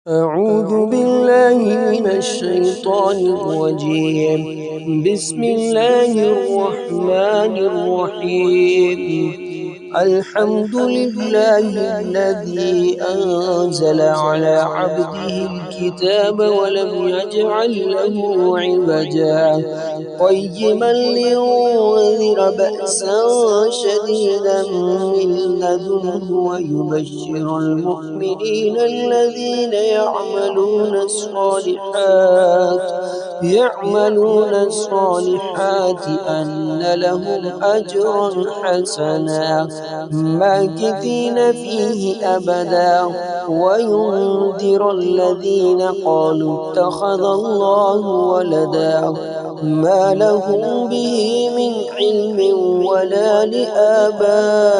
أعوذ بالله من الشيطان الرجيم. بسم الله الرحمن الرحيم. الحمد لله الذي أنزل على عبده الكتاب ولم يجعل له عوجا قيما لينذر بأسا شديدا من لدنه ويبشر المؤمنين الذين يعملون الصالحات أن لهم أجرا حسنا ماكثين فيه أبدا وينذر الذين قالوا اتخذ الله ولدا ما لهم به من علم ولا لآبائهم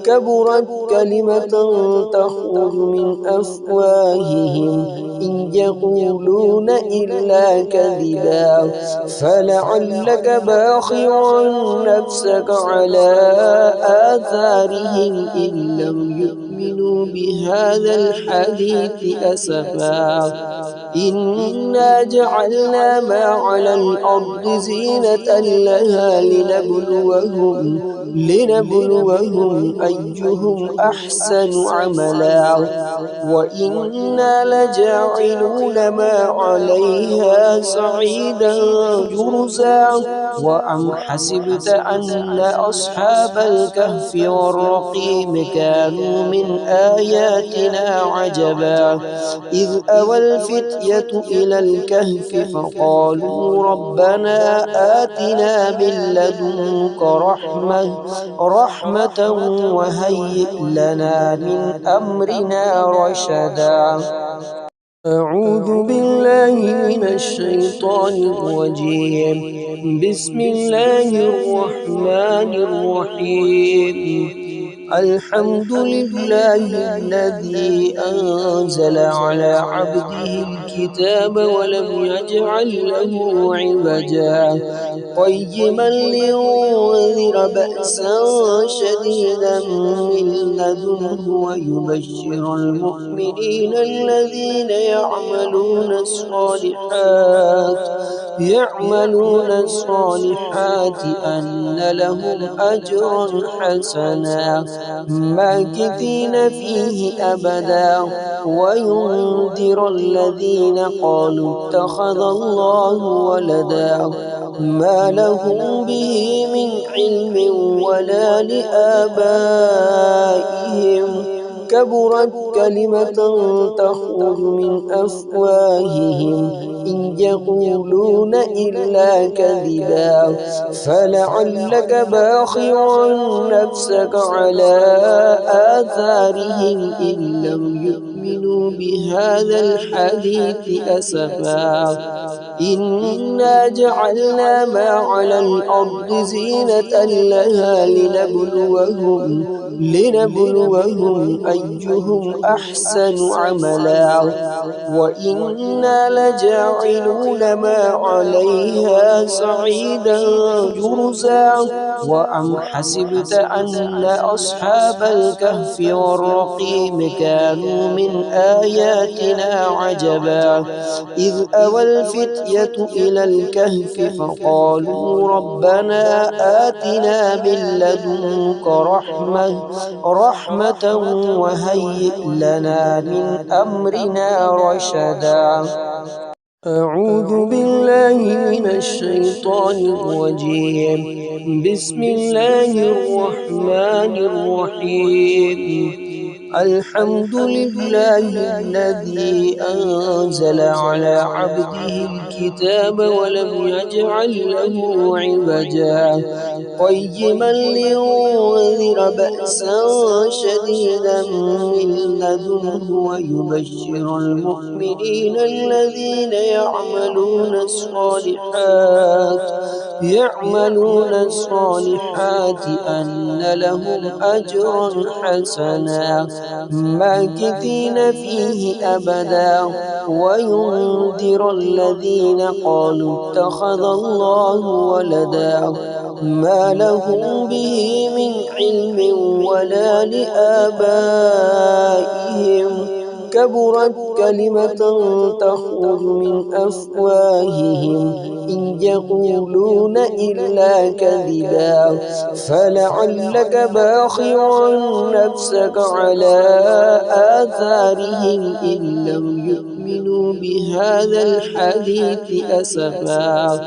كبرت كلمة تخرج من أفواههم إن يقولون إلا كذبا فلعلك باخع نفسك على آثارهم إن لم يؤمنوا بهذا الحديث أسفا إنا جعلنا ما على الأرض زينة لها لنبلوهم أيهم أحسن عملا وإنا لجاعلون ما عليها صعيدا جرزا وأم حسبت أن أصحاب الكهف والرقيم كانوا من آياتنا عجبا إذ أوى الفتية إلى الكهف فقالوا ربنا آتنا من لدنك رحمة وهيئ لنا من أمرنا رشدا. أعوذ بالله من الشيطان الرجيم. بسم الله الرحمن الرحيم. الحمد لله الذي أنزل على عبده الكتاب ولم يجعل له عوجا قيما لينذر بأسا شديدا من لدنه ويبشر المؤمنين الذين يعملون الصالحات أن لهم أجرا حسنا ماكثين فيه أبدا وينذر الذين قالوا اتخذ الله ولدا ما لهم به من علم ولا لآبائهم كبرت كلمة تخرج من أفواههم إن يقولون إلا كذبا فلعلك باخع نفسك على آثارهم إن لم يؤمنوا بهذا الحديث أسفا إنا جعلنا ما على الأرض زينة لها لنبلوهم أيهم أحسن عملا وإنا لجاعلون ما عليها صعيدا جرزا وأم حسبت أن أصحاب الكهف والرقيم كانوا من آياتنا عجبا إذ أوى الفتية إلى الكهف فقالوا ربنا آتنا من لدنك رحمة وهيئ لنا من أمرنا رشدا. أعوذ بالله من الشيطان الرجيم. بسم الله الرحمن الرحيم. الحمد لله الذي أنزل على عبده الكتاب ولم يجعل له عوجا قيما لينذر بأسا شديدا من لدنه ويبشر المؤمنين الذين يعملون الصالحات أن لهم أجرا حسنا ماكثين فيه أبدا وينذر الذين قالوا اتخذ الله ولدا ما لهم به من علم ولا لآبائهم كبرت كلمة تخرج من أفواههم إن يقولون إلا كذبا فلعلك باخع نفسك على آثارهم إن لم يؤمنوا بهذا الحديث أسفا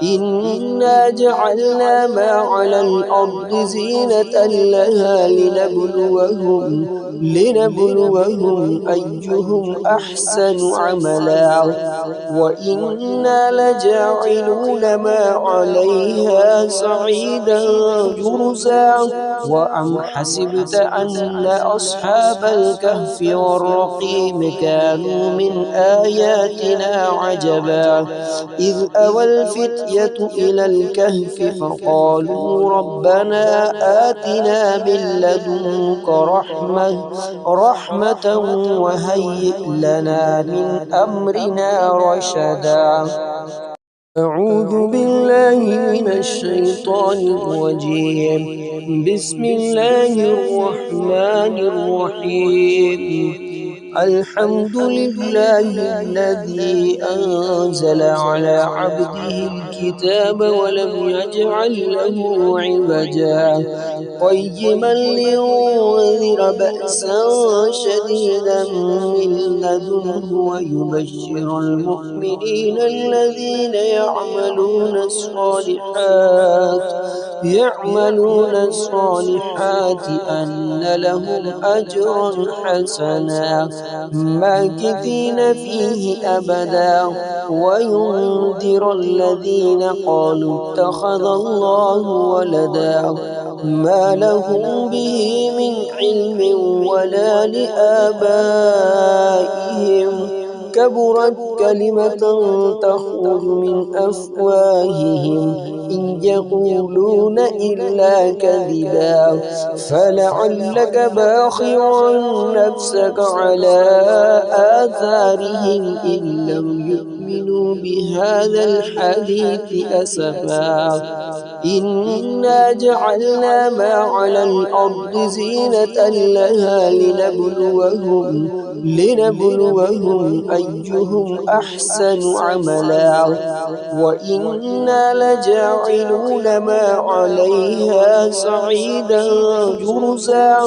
إنا جعلنا ما على الأرض زينة لها لنبلوهم أيهم أحسن عملا وإنا لجاعلون ما عليها صعيدا جرزا وأم حسبت أن أصحاب الكهف والرقيم كانوا من آياتنا عجبا إذ أوى الفتية إلى الكهف فقالوا ربنا آتنا من لدنك رحمة وهيئ لنا من أمرنا رشدا أعوذ بالله من الشيطان الرجيم بسم الله الرحمن الرحيم الحمد لله الذي أنزل على عبده الكتاب ولم يجعل له عوجا قيما لينذر بأسا شديدا من لدنه ويبشر المؤمنين الذين يعملون الصالحات أن لهم أجرا حسنا ماكثين فيه أبدا وينذر الذين قالوا اتخذ الله ولدا ما لهم به من علم ولا لآبائهم كبرت كلمة تخرج من أفواههم إن يقولون إلا كذبا فلعلك باخع نفسك على آثارهم إن لم يؤمنوا بهذا الحديث أسفا إنا جعلنا ما على الأرض زينة لها لنبلوهم أيهم أحسن عملا وإنا لجاعلون ما عليها صعيدا جرزا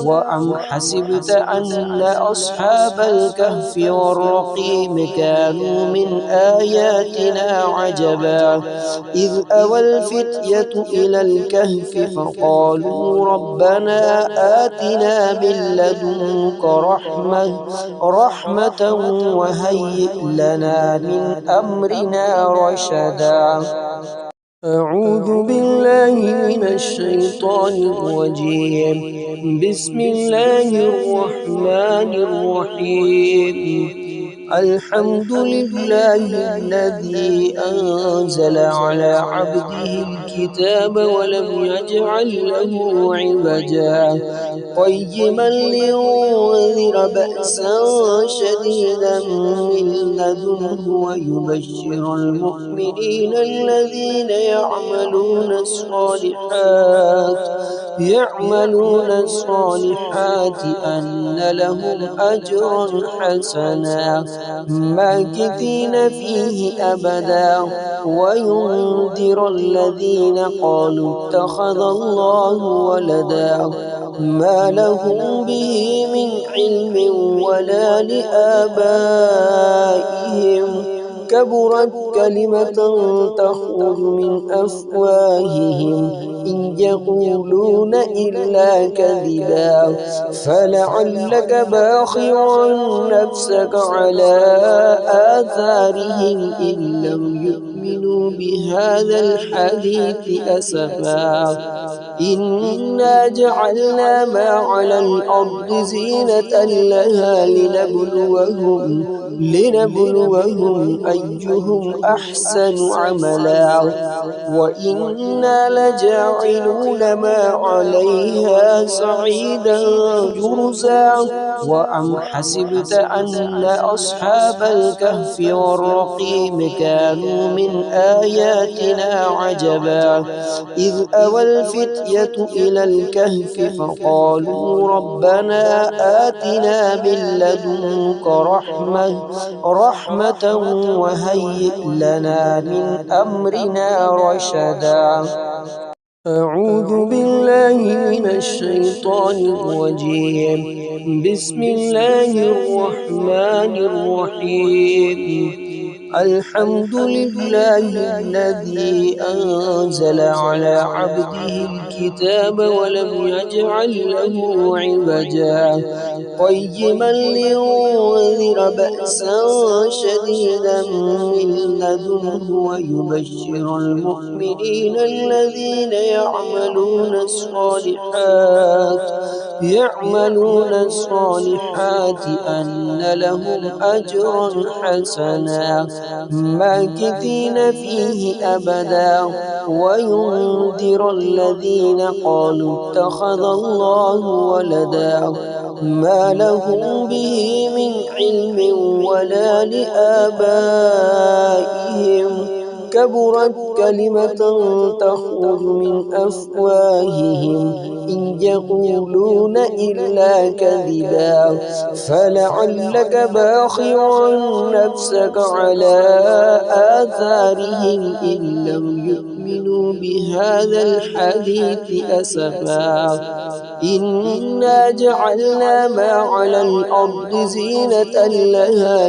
وأم حسبت أن أصحاب الكهف والرقيم كانوا من آياتنا عجبا إذ أوى الفتية إلى الكهف فقالوا ربنا آتنا من لدنك رحمة وهيئ لنا من أمرنا رشدا أعوذ بالله من الشيطان الرجيم بسم الله الرحمن الرحيم الحمد لله الذي أنزل على عبده الكتاب ولم يجعل له عوجا قيما لينذر بأسا شديدا من لدنه ويبشر المؤمنين الذين يعملون الصالحات أن لهم أجرا حسنا ماكثين فيه أبدا وينذر الذين قالوا اتخذ الله ولدا ما لهم به من علم ولا لآبائهم كبرت كلمة تخرج من أفواههم إن يقولون إلا كذبا فلعلك باخع نفسك على آثارهم إن لم يؤمنوا بهذا الحديث أسفا إنا جعلنا ما على الأرض زينة لها لنبلوهم أيهم أحسن عملا وإنا لجاعلون ما عليها صعيدا جرزا وأم حسبت أن أصحاب الكهف والرقيم كانوا من آياتنا عجبا إذ أوى الفتية إلى الكهف فقالوا ربنا آتنا من لدنك رحمة وهيئ لنا من أمرنا رشدا. أعوذ بالله من الشيطان الرجيم. بسم الله الرحمن الرحيم. الحمد لله الذي أنزل على عبده الكتاب ولم يجعل له عوجا قيما لينذر بأسا شديدا من لدنه ويبشر المؤمنين الذين يعملون الصالحات أن لهم أجرا حسنا ماكثين فيه أبدا وينذر الذين قالوا اتخذ الله ولدا ما لهم به من علم ولا لآبائهم كبرت كلمة تخرج من أفواههم إن يقولون إلا كذبا فلعلك باخع نفسك على آثارهم إن لم يؤمنوا بهذا الحديث أسفا إنا جعلنا ما على الأرض زينة لها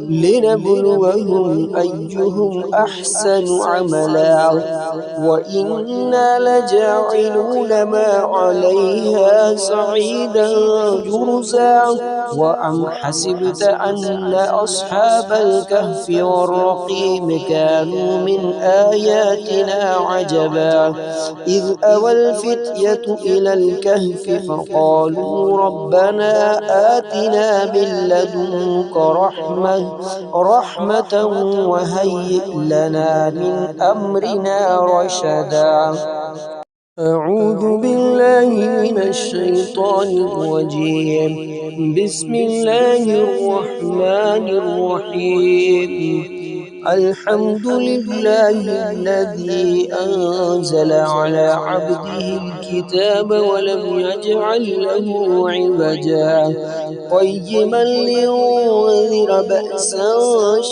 لنبلوهم أيهم أحسن عملا وإنا لجاعلون ما عليها صعيدا جرزا وأم حسبت أن أصحاب الكهف والرقيم كانوا من آياتنا عجبا إذ أوى الفتية إلى الكهف فقالوا ربنا آتنا من لدنك رحمة وهيئ لنا من أمرنا رشدا. أعوذ بالله من الشيطان الرجيم. بسم الله الرحمن الرحيم. الحمد لله الذي أنزل على عبده الكتاب ولم يجعل له عوجا قيما لينذر بأسا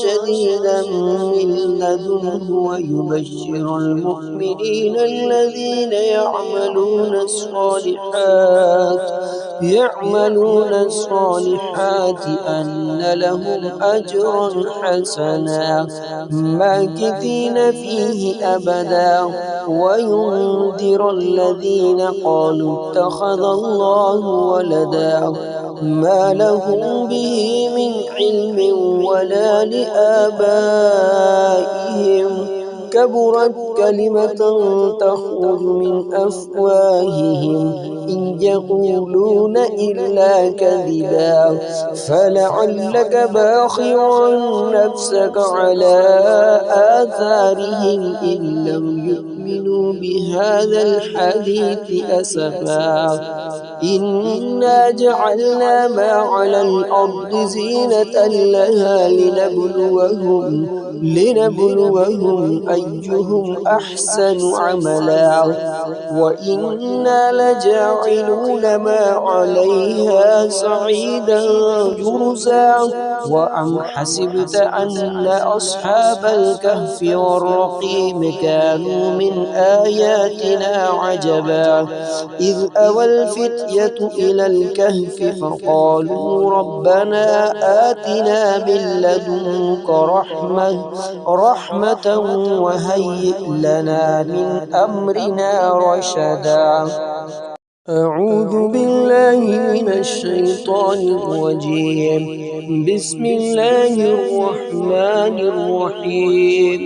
شديدا من لدنه ويبشر المؤمنين الذين يعملون الصالحات أن لهم أجرا حسنا ماكثين فيه أبدا وينذر الذين قالوا اتخذ الله ولدا ما لهم به من علم ولا لآبائهم كبرت كلمة تخرج من أفواههم إن يقولون إلا كذبا فلعلك باخع نفسك على آثارهم إن لم يؤمنوا بهذا الحديث أسفا إنا جعلنا ما على الأرض زينة لها لنبلوهم أيهم أحسن عملا وإنا لجاعلون ما عليها صعيدا جرزا وأم حسبت أن أصحاب الكهف والرقيم كانوا من آياتنا عجبا إذ أوى الفتية إلى الكهف فقالوا ربنا آتنا من لدنك رحمة وهيئ لنا من أمرنا رشدا. أعوذ بالله من الشيطان الرجيم. بسم الله الرحمن الرحيم.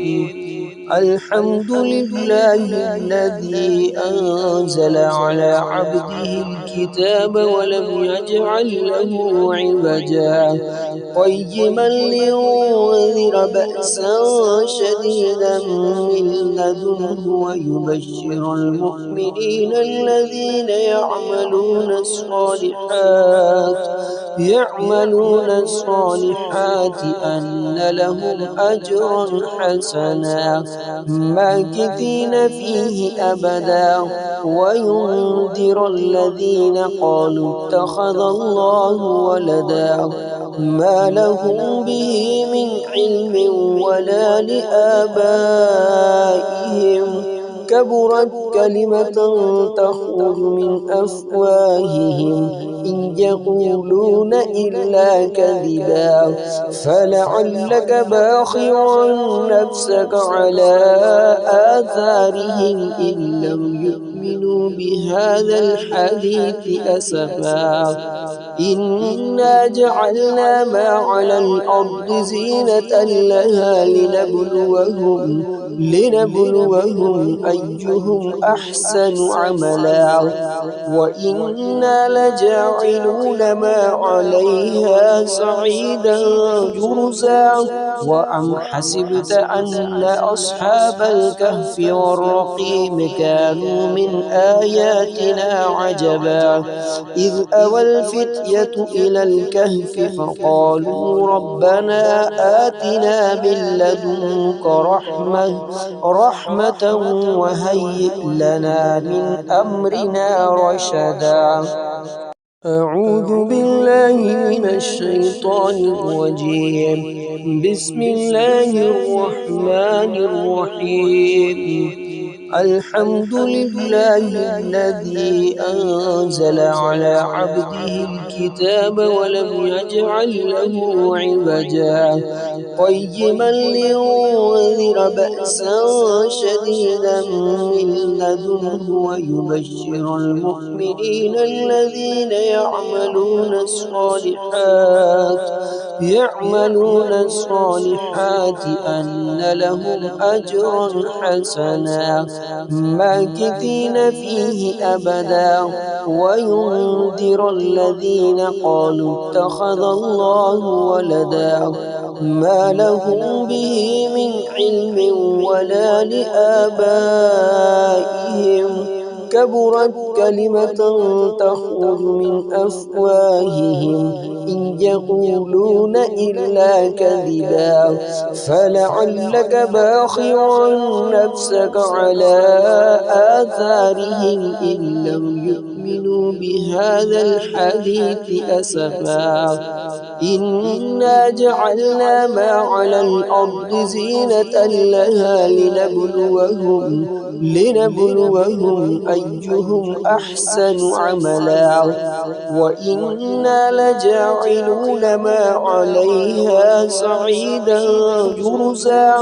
الحمد لله الذي أنزل على عبده الكتاب ولم يجعل له عوجا قيما لينذر بأسا شديدا من لدنه ويبشر المؤمنين الذين يعملون الصالحات أن لهم أجرا حسنا ماكثين فيه أبدا وينذر الذين قالوا اتخذ الله ولدا ما لهم به من علم ولا لآبائهم كبرت كلمة تخرج من أفواههم إن يقولون إلا كذبا فلعلك باخع نفسك على آثارهم إن لم يؤمنوا بهذا الحديث أسفا إنا جعلنا ما على الأرض زينة لها لنبلوهم أيهم أحسن عملا وإنا لجاعلون ما عليها صعيدا جرزا وأم حسبت أن أصحاب الكهف والرقيم كانوا من آياتنا عجبا إذ أوى الفتية إلى الكهف فقالوا ربنا آتنا من لدنك رحمة وهيئ لنا من أمرنا رشدا أعوذ بالله من الشيطان الرجيم بسم الله الرحمن الرحيم الحمد لله الذي أنزل على عبده الكتاب ولم يجعل له عوجا قيما لينذر بأسا شديدا من لدنه ويبشر المؤمنين الذين يعملون الصالحات أن لهم أجرا حسنا ماكثين فيه أبدا وينذر الذين قالوا اتخذ الله ولدا ما لهم به من علم ولا لآبائهم كبرت كلمة تخرج من أفواههم إن يقولون إلا كذبا فلعلك باخع نفسك على آثارهم إن لم يؤمنوا بهذا الحديث أسفا إنا جعلنا ما على الأرض زينة لها لنبلوهم أيهم أحسن عملا وإنا لجاعلون ما عليها صعيدا جرزا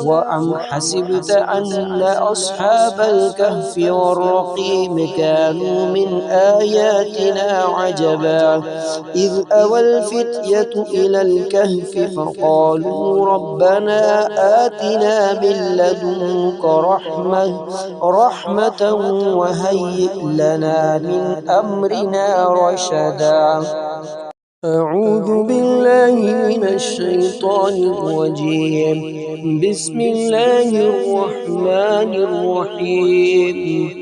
وأم حسبت أن أصحاب الكهف والرقيم كانوا من آياتنا عجبا إذ أوى الفتية إلى الكهف فقالوا ربنا آتنا من لدنك رحمة وهيئ لنا من أمرنا رشدا أعوذ بالله من الشيطان الرجيم بسم الله الرحمن الرحيم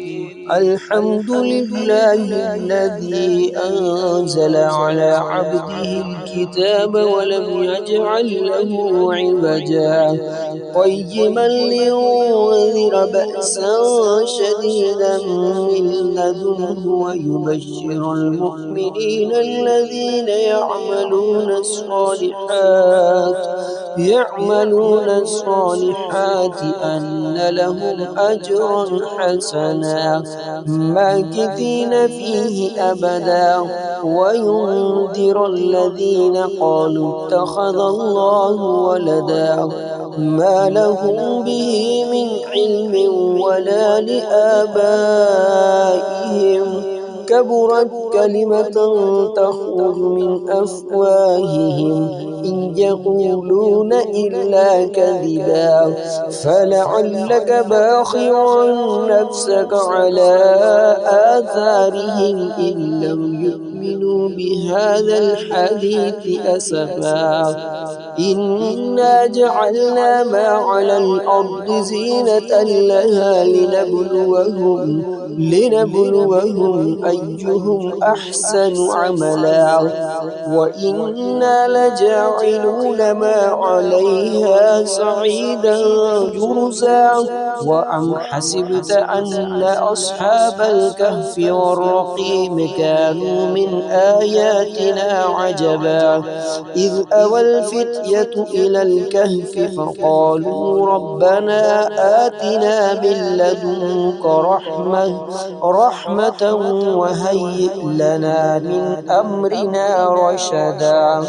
الحمد لله الذي أنزل على عبده الكتاب ولم يجعل له عوجا قيما لينذر بأسا شديدا من لدنه ويبشر المؤمنين الذين يعملون الصالحات أن لهم أجرا حسنا ماكثين فيه أبدا وينذر الذين قالوا اتخذ الله ولدا ما لهم به من علم ولا لآبائهم كبرت كلمة تخرج من أفواههم إن يقولون إلا كذبا فلعلك باخع نفسك على آثارهم إن لم يؤمنوا بهذا الحديث أسفا إنا جعلنا ما على الأرض زينة لها لنبلوهم أيهم أحسن عملا وإنا لجاعلون ما عليها صعيدا جرزا وأم حسبت أن أصحاب الكهف والرقيم كانوا من آياتنا عجبا إذ أوى الفتية إلى الكهف فقالوا ربنا آتنا من لدنك رحمة وهيئ لنا من أمرنا رشدا